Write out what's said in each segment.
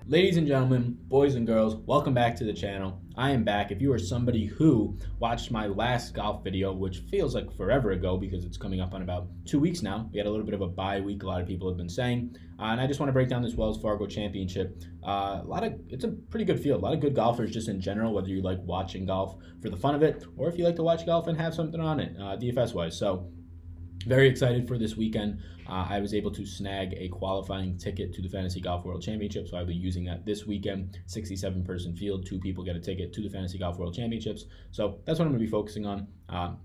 Ladies and gentlemen, boys and girls, welcome back to the channel. I am back. If you are somebody who watched my last golf video, which feels like forever ago because it's coming up on about 2 weeks now, we had a little bit of a bye week, a lot of people have been saying, and I just want to break down this Wells Fargo Championship. It's a pretty good field, a lot of good golfers just in general, whether you like watching golf for the fun of it, or if you like to watch golf and have something on it, DFS-wise. So very excited for this weekend. I was able to snag a qualifying ticket to the Fantasy Golf World Championship, so I'll be using that this weekend. 67-person field, 2 people get a ticket to the Fantasy Golf World Championships. So that's what I'm going to be focusing on.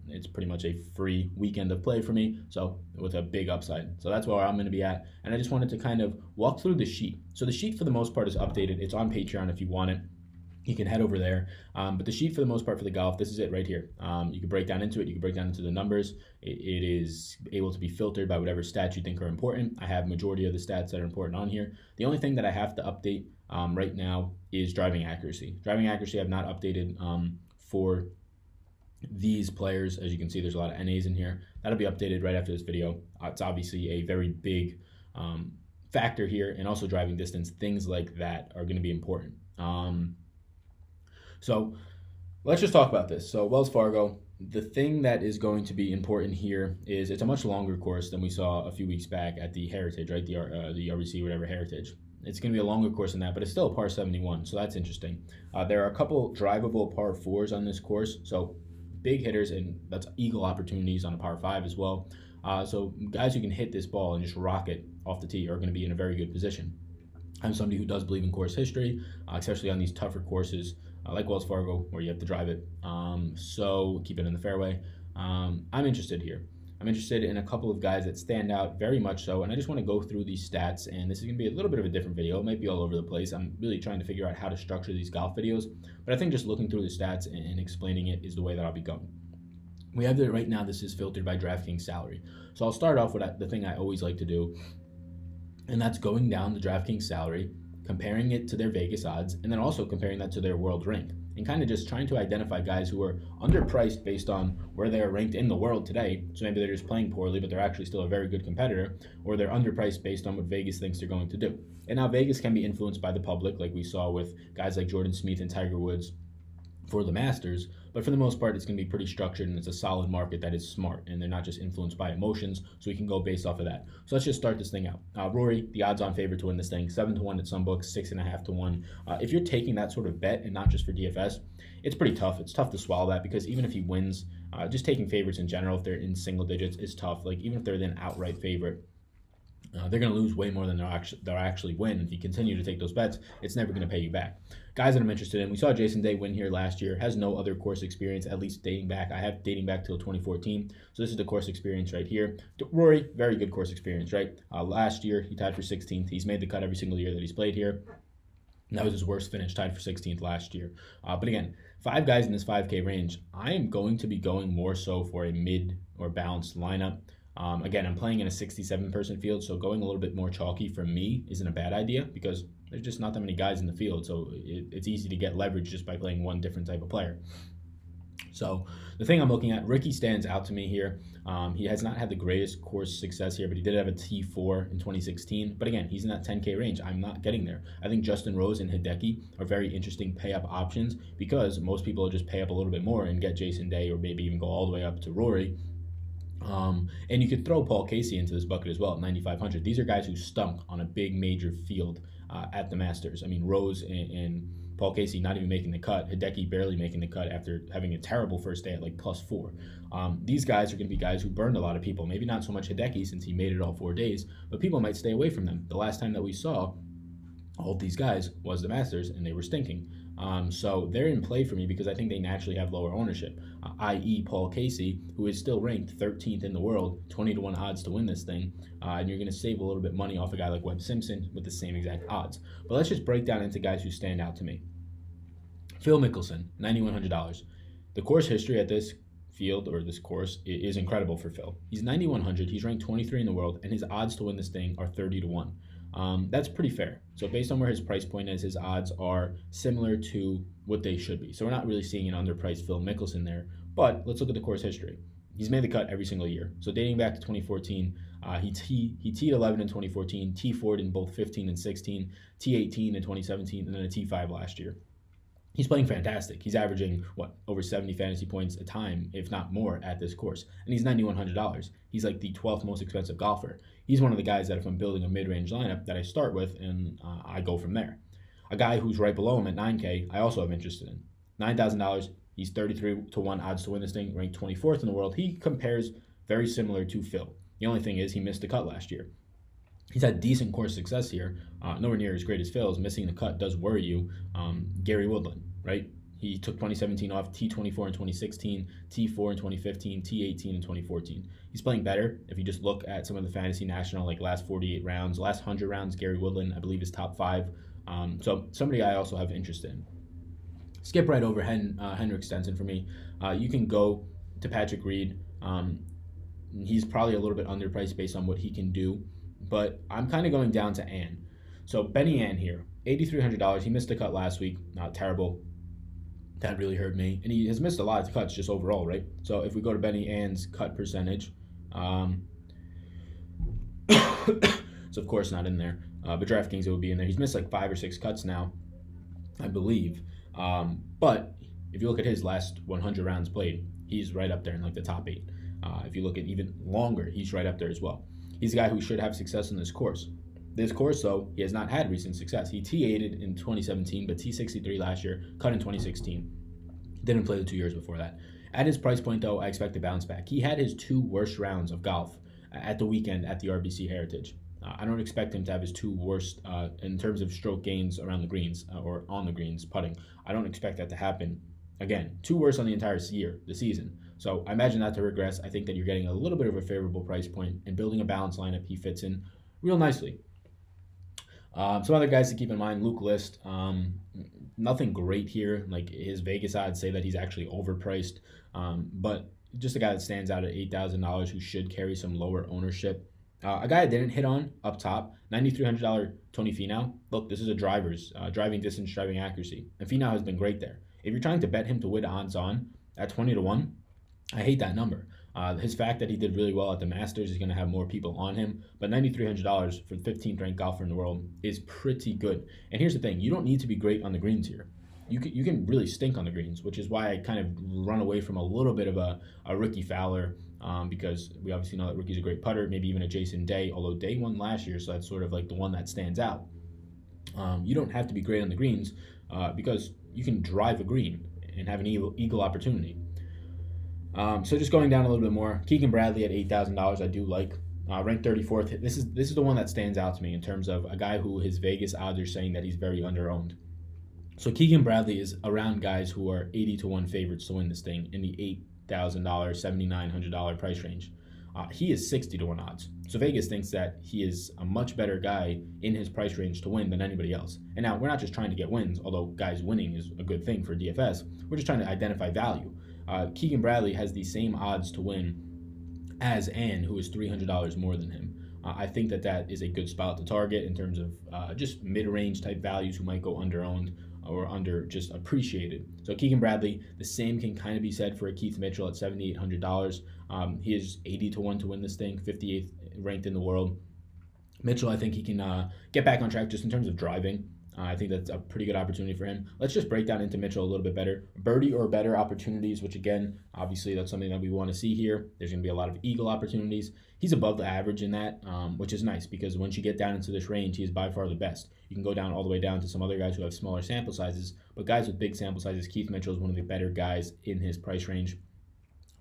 It's pretty much a free weekend of play for me, so with a big upside. So that's where I'm going to be at, and I just wanted to kind of walk through the sheet. So the sheet for the most part is updated. It's on Patreon if you want it. You can head over there. But the sheet for the most part for the golf, this is it right here. You can break down into it. You can break down into the numbers. It is able to be filtered by whatever stats you think are important. I have majority of the stats that are important on here. The only thing that I have to update right now is driving accuracy. Driving accuracy I've not updated for these players. As you can see, there's a lot of NAs in here. That'll be updated right after this video. It's obviously a very big factor here, and also driving distance. Things like that are going to be important. So let's just talk about this. So Wells Fargo, the thing that is going to be important here is it's a much longer course than we saw a few weeks back at the Heritage, right? The RBC, whatever, Heritage. It's going to be a longer course than that, but it's still a par 71, so that's interesting. There are a couple drivable par 4s on this course, so big hitters, and that's eagle opportunities on a par 5 as well. So guys who can hit this ball and just rock it off the tee are going to be in a very good position. I'm somebody who does believe in course history, especially on these tougher courses like Wells Fargo, where you have to drive it. So keep it in the fairway. I'm interested here. I'm interested in a couple of guys that stand out very much so, and I just want to go through these stats, and this is going to be a little bit of a different video. It might be all over the place. I'm really trying to figure out how to structure these golf videos, but I think just looking through the stats and explaining it is the way that I'll be going. We have right now, this is filtered by Draftkings salary. So I'll start off with the thing I always like to do, and that's going down the Draftkings salary, comparing it to their Vegas odds, and then also comparing that to their world rank, and kind of just trying to identify guys who are underpriced based on where they are ranked in the world today. So maybe they're just playing poorly, but they're actually still a very good competitor, or they're underpriced based on what Vegas thinks they're going to do. And now Vegas can be influenced by the public, like we saw with guys like Jordan Spieth and Tiger Woods for the Masters, but for the most part, it's going to be pretty structured, and it's a solid market that is smart, and they're not just influenced by emotions, so we can go based off of that. So let's just start this thing out. Rory, the odds-on favorite to win this thing, 7-1 at some books, 6.5-1. If you're taking that sort of bet and not just for DFS, it's pretty tough. It's tough to swallow that, because even if he wins, just taking favorites in general, if they're in single digits, is tough. Like, even if they're an outright favorite, they're going to lose way more than they'll actually win. If you continue to take those bets, it's never going to pay you back. Guys that I'm interested in, we saw Jason Day win here last year, has no other course experience, at least dating back. I have dating back till 2014, so this is the course experience right here. Rory, very good course experience, right? Last year, he tied for 16th. He's made the cut every single year that he's played here. That was his worst finish, tied for 16th last year. But again, 5 guys in this 5K range, I am going to be going more so for a mid or balanced lineup. Again, I'm playing in a 67-person field, so going a little bit more chalky for me isn't a bad idea, because there's just not that many guys in the field, so it's easy to get leverage just by playing one different type of player. So the thing I'm looking at, Ricky stands out to me here. He has not had the greatest course success here, but he did have a T4 in 2016. But again, he's in that 10K range. I'm not getting there. I think Justin Rose and Hideki are very interesting pay-up options, because most people will just pay up a little bit more and get Jason Day, or maybe even go all the way up to Rory. And you could throw Paul Casey into this bucket as well at 9,500. These are guys who stunk on a big major field at the Masters. I mean, Rose and Paul Casey not even making the cut. Hideki barely making the cut after having a terrible first day at like +4. These guys are going to be guys who burned a lot of people. Maybe not so much Hideki, since he made it all 4 days, but people might stay away from them. The last time that we saw all of these guys was the Masters, and they were stinking. So they're in play for me, because I think they naturally have lower ownership, i.e. Paul Casey, who is still ranked 13th in the world, 20-1 odds to win this thing, and you're going to save a little bit money off a guy like Webb Simpson with the same exact odds. But let's just break down into guys who stand out to me. Phil Mickelson, $9,100. The course history at this field, or this course, is incredible for Phil. He's 9,100, he's ranked 23 in the world, and his odds to win this thing are 30-1. That's pretty fair. So based on where his price point is, his odds are similar to what they should be. So we're not really seeing an underpriced Phil Mickelson there. But let's look at the course history. He's made the cut every single year. So dating back to 2014, He teed 11 in 2014, T4'd in both 15 and 16, T18 in 2017, and then a T5 last year. He's playing fantastic. He's averaging, over 70 fantasy points a time, if not more, at this course. And he's $9,100. He's like the 12th most expensive golfer. He's one of the guys that if I'm building a mid-range lineup that I start with and I go from there. A guy who's right below him at 9K, I also have interest in. $9,000, he's 33-1 odds to win this thing, ranked 24th in the world. He compares very similar to Phil. The only thing is he missed the cut last year. He's had decent course success here, nowhere near as great as Phil's. Missing the cut does worry you. Gary Woodland, right? He took 2017 off, T24 in 2016, T4 in 2015, T18 in 2014. He's playing better. If you just look at some of the Fantasy National, like last 48 rounds, last 100 rounds, Gary Woodland, I believe, is top 5. So somebody I also have interest in. Skip right over Henrik Stenson for me. You can go to Patrick Reed. He's probably a little bit underpriced based on what he can do. But I'm kind of going down to Ann. So Benny Ann here, $8,300. He missed a cut last week. Not terrible. That really hurt me. And he has missed a lot of cuts just overall, right? So if we go to Benny Ann's cut percentage, it's of course not in there. But Draftkings, it would be in there. He's missed like 5 or 6 cuts now, I believe. But if you look at his last 100 rounds played, he's right up there in like the top 8. If you look at even longer, he's right up there as well. He's a guy who should have success in this course. This course, though, he has not had recent success. He T8'd in 2017, but T63 last year, cut in 2016. Didn't play the 2 years before that. At his price point, though, I expect to bounce back. He had his 2 worst rounds of golf at the weekend at the RBC Heritage. I don't expect him to have his 2 worst in terms of stroke gains around the greens or on the greens, putting. I don't expect that to happen. Again, 2 worst on the entire the season. So I imagine that to regress. I think that you're getting a little bit of a favorable price point and building a balanced lineup. He fits in real nicely. Some other guys to keep in mind, Luke List. Nothing great here. Like his Vegas odds say that he's actually overpriced. But just a guy that stands out at $8,000 who should carry some lower ownership. A guy I didn't hit on up top, $9,300 Tony Finau. Look, this is a driving distance, driving accuracy. And Finau has been great there. If you're trying to bet him to win odds on at 20-1, I hate that number. His fact that he did really well at the Masters is going to have more people on him, but $9,300 for the 15th ranked golfer in the world is pretty good. And here's the thing, you don't need to be great on the greens here. You can really stink on the greens, which is why I kind of run away from a little bit of a Ricky Fowler, because we obviously know that Ricky's a great putter, maybe even a Jason Day, although Day won last year, so that's sort of like the one that stands out. You don't have to be great on the greens because you can drive a green and have an eagle opportunity. So just going down a little bit more, Keegan Bradley at $8,000, I do like. Ranked 34th. This is the one that stands out to me in terms of a guy who his Vegas odds are saying that he's very underowned. So Keegan Bradley is around guys who are 80-1 favorites to win this thing in the $8,000, $7,900 price range. He is 60-1 odds. So Vegas thinks that he is a much better guy in his price range to win than anybody else. And now we're not just trying to get wins, although guys winning is a good thing for DFS. We're just trying to identify value. Keegan Bradley has the same odds to win as Ann, who is $300 more than him. I think that is a good spot to target in terms of just mid-range type values who might go underowned or under just appreciated. So Keegan Bradley, the same can kind of be said for a Keith Mitchell at $7,800. He is 80-1 to win this thing, 58th ranked in the world. Mitchell, I think he can get back on track just in terms of driving. I think that's a pretty good opportunity for him. Let's just break down into Mitchell a little bit better. Birdie or better opportunities, which again, obviously that's something that we want to see here. There's going to be a lot of eagle opportunities. He's above the average in that, which is nice because once you get down into this range, he is by far the best. You can go down all the way down to some other guys who have smaller sample sizes, but guys with big sample sizes, Keith Mitchell is one of the better guys in his price range.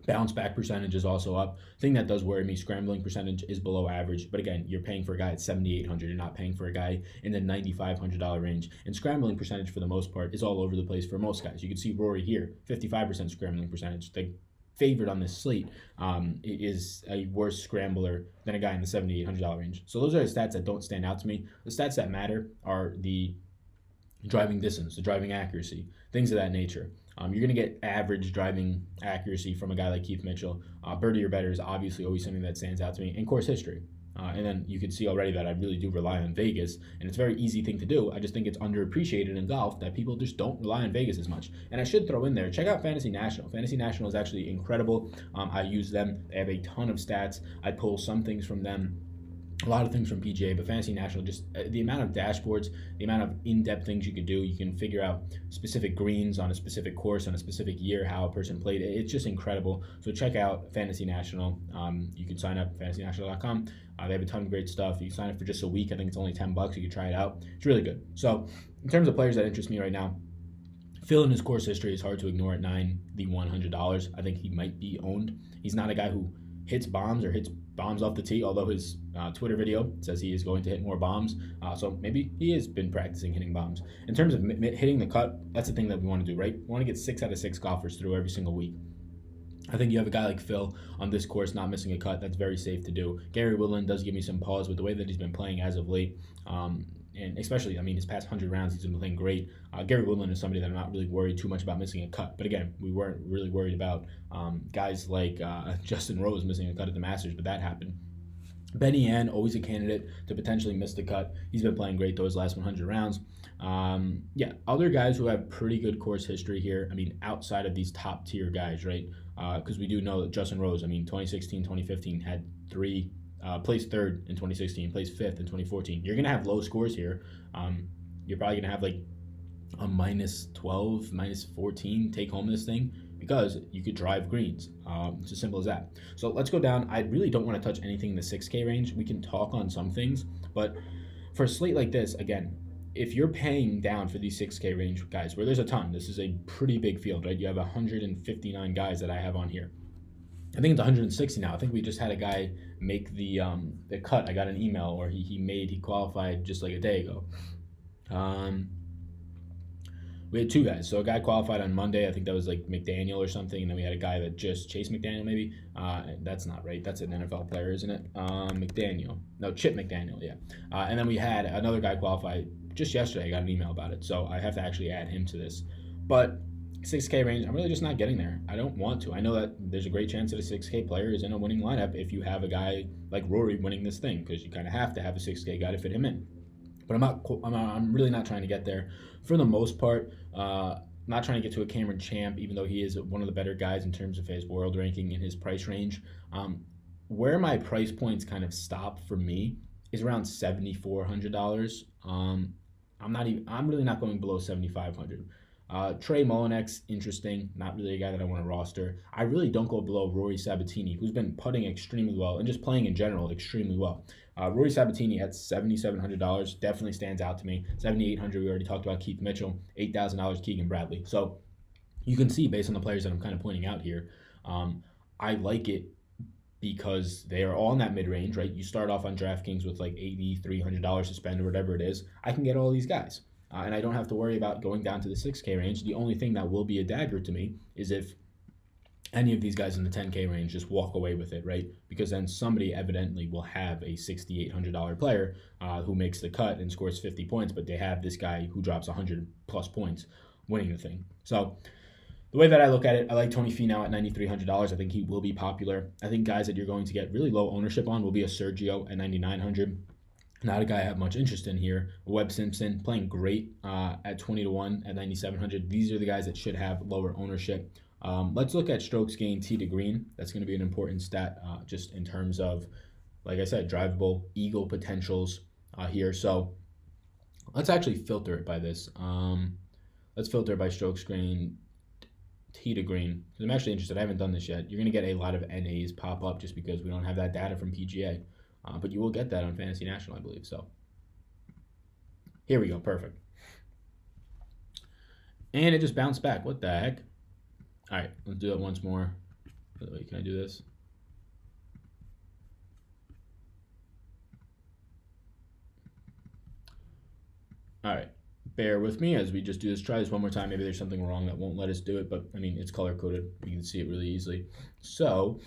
Bounce back percentage is also up. Thing that does worry me, scrambling percentage is below average. But again, you're paying for a guy at $7,800. You're not paying for a guy in the $9,500 range. And scrambling percentage for the most part is all over the place for most guys. You can see Rory here, 55% scrambling percentage. The favorite on this slate is a worse scrambler than a guy in the $7,800 range. So those are the stats that don't stand out to me. The stats that matter are the driving distance, the driving accuracy, things of that nature. You're going to get average driving accuracy from a guy like Keith Mitchell. Birdie or better is obviously always something that stands out to me. And course history. And then you can see already that I really do rely on Vegas, and it's a very easy thing to do. I just think it's underappreciated in golf that people just don't rely on Vegas as much. And I should throw in there, check out Fantasy National. Fantasy National is actually incredible. I use them. They have a ton of stats. I pull some things from them, a lot of things from PGA, but Fantasy National, just the amount of dashboards, the amount of in-depth things you could do. You can figure out specific greens on a specific course on a specific year, how a person played. It's just incredible. So check out Fantasy National. You can sign up at fantasynational.com. They have a ton of great stuff. You sign up for just a week. I think it's only $10. You can try it out. It's really good. So in terms of players that interest me right now, Phil in his course history is hard to ignore at $91. I think he might be owned. He's not a guy who hits bombs off the tee, although his Twitter video says he is going to hit more bombs. So maybe he has been practicing hitting bombs. In terms of hitting the cut, that's the thing that we want to do, right? We want to get 6 out of 6 golfers through every single week. I think you have a guy like Phil on this course not missing a cut. That's very safe to do. Gary Woodland does give me some pause with the way that he's been playing as of late. And especially, his past 100 rounds, he's been playing great. Gary Woodland is somebody that I'm not really worried too much about missing a cut. But again, we weren't really worried about guys like Justin Rose missing a cut at the Masters, but that happened. Benny Ann, always a candidate to potentially miss the cut. He's been playing great those last 100 rounds. Other guys who have pretty good course history here, outside of these top tier guys, right? Because we do know that Justin Rose, 2016, 2015, had placed third in 2016, placed fifth in 2014. You're going to have low scores here. You're probably going to have like a -12, -14 take home this thing because you could drive greens. It's as simple as that. So let's go down. I really don't want to touch anything in the 6K range. We can talk on some things, but for a slate like this, again, if you're paying down for these 6K range guys, where there's a ton, this is a pretty big field, right? You have 159 guys that I have on here. I think it's 160 now. I think we just had a guy make the cut. I got an email, or he qualified just like a day ago. We had 2 guys. So a guy qualified on Monday. I think that was like McDaniel or something. And then we had a guy that just Chase McDaniel maybe. That's not right. That's an NFL player, isn't it? Chip McDaniel, yeah. And then we had another guy qualify just yesterday. I got an email about it. So I have to actually add him to this. But 6K range, I'm really just not getting there. I don't want to. I know that there's a great chance that a 6K player is in a winning lineup if you have a guy like Rory winning this thing, because you kind of have to have a 6K guy to fit him in. But I'm really not trying to get there for the most part. Not trying to get to a Cameron Champ, even though he is one of the better guys in terms of his world ranking and his price range. Where my price points kind of stop for me is around $7,400. I'm really not going below $7,500. Trey Mullinex, interesting. Not really a guy that I want to roster. I really don't go below Rory Sabatini, who's been putting extremely well and just playing in general extremely well. Rory Sabatini at $7,700 definitely stands out to me. $7,800, we already talked about Keith Mitchell. $8,000, Keegan Bradley. So you can see based on the players that I'm kind of pointing out here, I like it because they are all in that mid-range, right? You start off on DraftKings with like $80, $300 to spend or whatever it is. I can get all these guys. And I don't have to worry about going down to the 6K range. The only thing that will be a dagger to me is if any of these guys in the 10K range just walk away with it, right? Because then somebody evidently will have a $6,800 player who makes the cut and scores 50 points, but they have this guy who drops 100-plus points winning the thing. So the way that I look at it, I like Tony Finau at $9,300. I think he will be popular. I think guys that you're going to get really low ownership on will be a Sergio at $9,900. Not a guy I have much interest in here. Webb Simpson playing great at 20-1 at 9,700. These are the guys that should have lower ownership. Let's look at strokes gained tee to green. That's going to be an important stat just in terms of, like I said, drivable eagle potentials here. So let's actually filter it by this. Let's filter it by strokes gained tee to green. Because I'm actually interested. I haven't done this yet. You're going to get a lot of NAs pop up just because we don't have that data from PGA. But you will get that on Fantasy National, I believe. So here we go. Perfect. And it just bounced back. What the heck? All right, let's do it once more. Wait, can I do this? All right. Bear with me as we just do this. Try this one more time. Maybe there's something wrong that won't let us do it. But, it's color-coded. You can see it really easily. So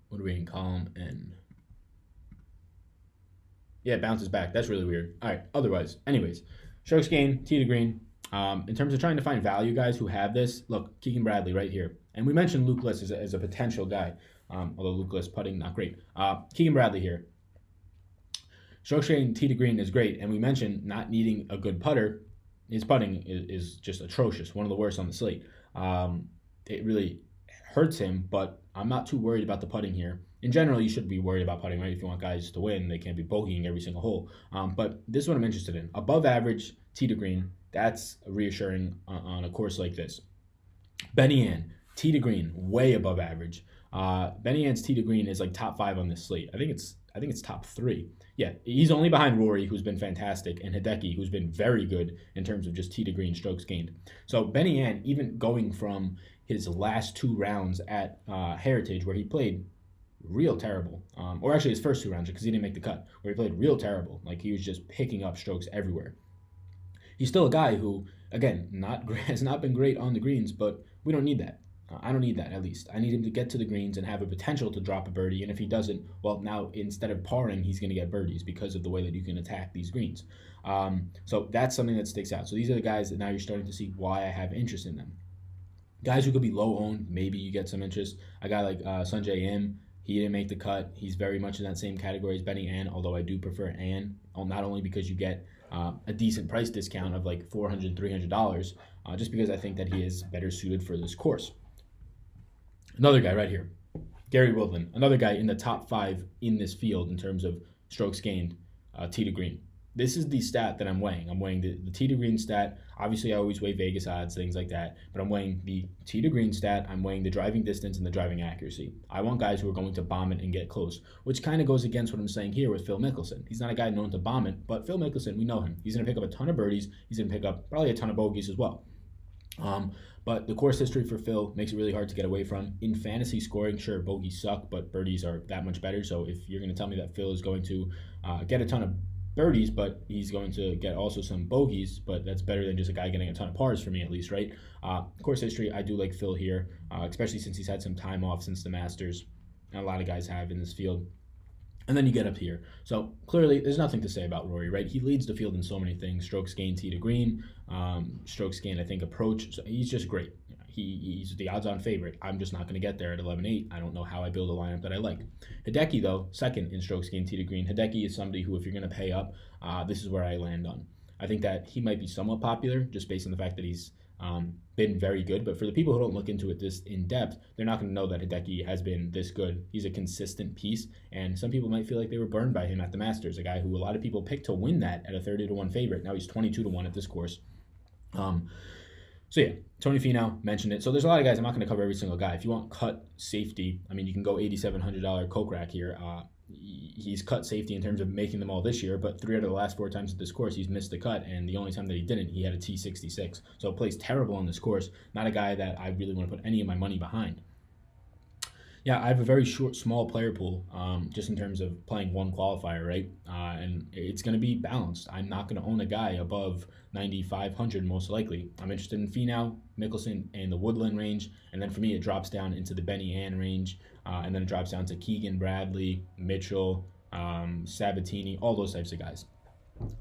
what are we in column N? Yeah, it bounces back. That's really weird. All right. Anyways, strokes gained, tee to green. In terms of trying to find value guys who have this, look, Keegan Bradley right here. And we mentioned Luke List as a potential guy. although Luke List putting, not great. Keegan Bradley here. Stroke gained tee to green is great, and we mentioned not needing a good putter. His putting is just atrocious, one of the worst on the slate. It really hurts him, but I'm not too worried about the putting here. In general, you should be worried about putting, right? If you want guys to win, they can't be bogeying every single hole. But this is what I'm interested in. Above average tee to green, that's reassuring on a course like this. Benny Ann, tee to green, way above average. Benny Ann's tee to green is like top 5 on this slate. I think it's top 3. Yeah, he's only behind Rory, who's been fantastic, and Hideki, who's been very good in terms of just tee to green strokes gained. So Benny Ann, even going from his last 2 rounds at Heritage, where he played real terrible, or actually his first 2 rounds, because he didn't make the cut, where he played real terrible. Like, he was just picking up strokes everywhere. He's still a guy who, again, has not been great on the greens, but we don't need that. I don't need that, at least. I need him to get to the greens and have a potential to drop a birdie, and if he doesn't, well, now instead of parring, he's going to get birdies because of the way that you can attack these greens. So that's something that sticks out. So these are the guys that now you're starting to see why I have interest in them. Guys who could be low owned, maybe you get some interest. A guy like Sanjay M, he didn't make the cut. He's very much in that same category as Benny Ann, although I do prefer Ann, not only because you get a decent price discount of like $400, $300, just because I think that he is better suited for this course. Another guy right here, Gary Woodland, another guy in the top 5 in this field in terms of strokes gained, tee to green. This is the stat that I'm weighing. I'm weighing the tee to green stat. Obviously, I always weigh Vegas odds, things like that. But I'm weighing the tee to green stat. I'm weighing the driving distance and the driving accuracy. I want guys who are going to bomb it and get close, which kind of goes against what I'm saying here with Phil Mickelson. He's not a guy known to bomb it, but Phil Mickelson, we know him. He's going to pick up a ton of birdies. He's going to pick up probably a ton of bogeys as well. But the course history for Phil makes it really hard to get away from. In fantasy scoring, sure, bogeys suck, but birdies are that much better. So if you're going to tell me that Phil is going to get a ton of birdies, but he's going to get also some bogeys, but that's better than just a guy getting a ton of pars for me, at least, right? Course history, I do like Phil here, especially since he's had some time off since the Masters, and a lot of guys have in this field. And then you get up here. So clearly, there's nothing to say about Rory, right? He leads the field in so many things. Strokes gained tee to green, strokes gained, I think, approach. So he's just great. He's the odds-on favorite. I'm just not going to get there at 11-8. I don't know how I build a lineup that I like. Hideki, though, second in strokes gained tee to green. Hideki is somebody who, if you're going to pay up, this is where I land on. I think that he might be somewhat popular just based on the fact that he's been very good. But for the people who don't look into it this in depth, they're not going to know that Hideki has been this good. He's a consistent piece, and some people might feel like they were burned by him at the Masters, a guy who a lot of people picked to win that at a 30-1 favorite. Now he's 22-1 at this course. So yeah, Tony Finau mentioned it. So there's a lot of guys. I'm not going to cover every single guy. If you want cut safety, I mean, you can go $8,700 Kokrak here. He's cut safety in terms of making them all this year, but 3 out of the last 4 times at this course, he's missed the cut, and the only time that he didn't, he had a T66. So it plays terrible on this course. Not a guy that I really want to put any of my money behind. Yeah, I have a very small player pool, just in terms of playing one qualifier, right? And it's going to be balanced. I'm not going to own a guy above 9,500 most likely. I'm interested in Finau, Mickelson, and the Woodland range, and then for me, it drops down into the Benny Ann range, and then it drops down to Keegan Bradley, Mitchell, Sabatini, all those types of guys.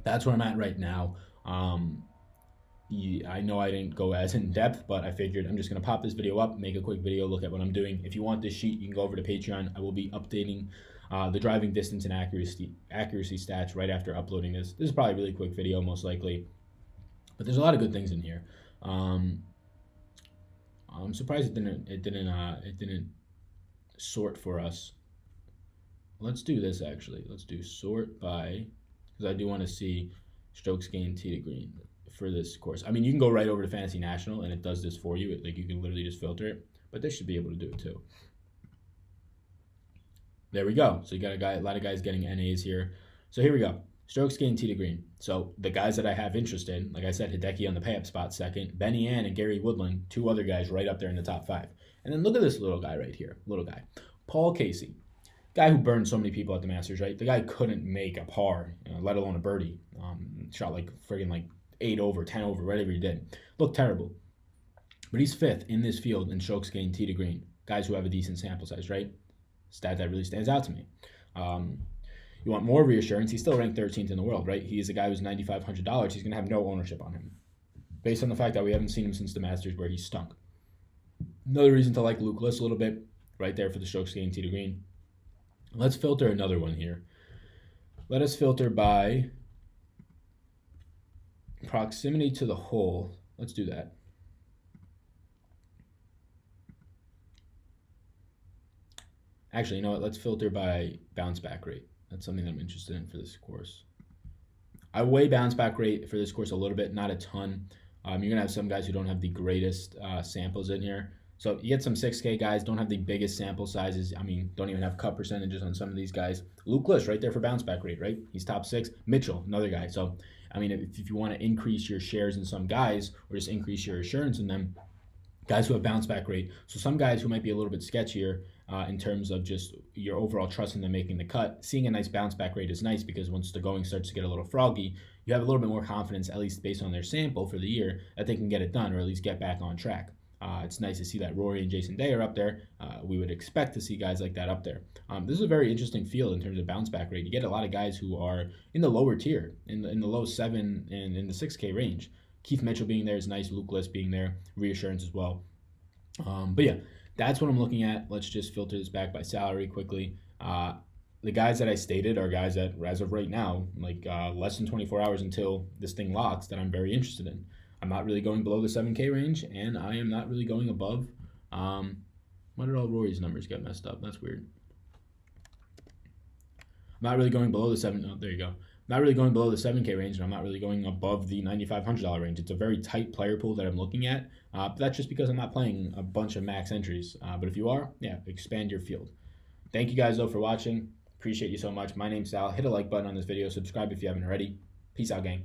That's where I'm at right now. I know I didn't go as in depth, but I figured I'm just going to pop this video up, make a quick video, look at what I'm doing. If you want this sheet, you can go over to Patreon. I will be updating the driving distance and accuracy stats right after uploading this. This is probably a really quick video, most likely, but there's a lot of good things in here. I'm surprised it didn't sort for us. Let's do this actually. Let's do sort by, because I do want to see strokes gained tee to green for this course. I mean, you can go right over to Fantasy National and it does this for you. Like, you can literally just filter it, but this should be able to do it too. There we go. So you got a lot of guys getting NAs here. So here we go. Strokes gained tee to green. So the guys that I have interest in, like I said, Hideki on the pay-up spot second, Benny Ann and Gary Woodland, 2 other guys right up there in the top 5. And then look at this little guy right here, little guy. Paul Casey, guy who burned so many people at the Masters, right? The guy couldn't make a par, let alone a birdie. Shot like friggin' like 8 over, 10 over, whatever he did. Looked terrible. But he's 5th in this field in strokes gained tee to green. Guys who have a decent sample size, right? Stat that really stands out to me. You want more reassurance, he's still ranked 13th in the world, right? He's a guy who's $9,500. He's going to have no ownership on him, based on the fact that we haven't seen him since the Masters where he stunk. Another reason to like Luke List a little bit, right there for the strokes gained tee to green. Let's filter another one here. Let us filter by proximity to the hole. Let's do that. Actually, you know what? Let's filter by bounce back rate. That's something that I'm interested in for this course. I weigh bounce back rate for this course a little bit, not a ton. You're going to have some guys who don't have the greatest samples in here. So you get some 6K guys, don't have the biggest sample sizes. I mean, don't even have cut percentages on some of these guys. Luke List right there for bounce back rate, right? He's top 6. Mitchell, another guy. So, I mean, if you want to increase your shares in some guys or just increase your assurance in them, guys who have bounce back rate. So some guys who might be a little bit sketchier in terms of just your overall trust in them making the cut, seeing a nice bounce back rate is nice because once the going starts to get a little froggy, you have a little bit more confidence, at least based on their sample for the year, that they can get it done or at least get back on track. It's nice to see that Rory and Jason Day are up there. We would expect to see guys like that up there. This is a very interesting field in terms of bounce back rate. You get a lot of guys who are in the lower tier, in the low 7 and in the 6K range. Keith Mitchell being there is nice. Luke List being there, reassurance as well. But yeah, that's what I'm looking at. Let's just filter this back by salary quickly. The guys that I stated are guys that, as of right now, like less than 24 hours until this thing locks, that I'm very interested in. I'm not really going below the 7K range, and I am not really going above. Why did all Rory's numbers get messed up? That's weird. I'm not really going below the 7. Oh, there you go. Not really going below the 7K range, and I'm not really going above the $9,500 range. It's a very tight player pool that I'm looking at. But that's just because I'm not playing a bunch of max entries. But if you are, yeah, expand your field. Thank you guys, though, for watching. Appreciate you so much. My name's Sal. Hit a like button on this video. Subscribe if you haven't already. Peace out, gang.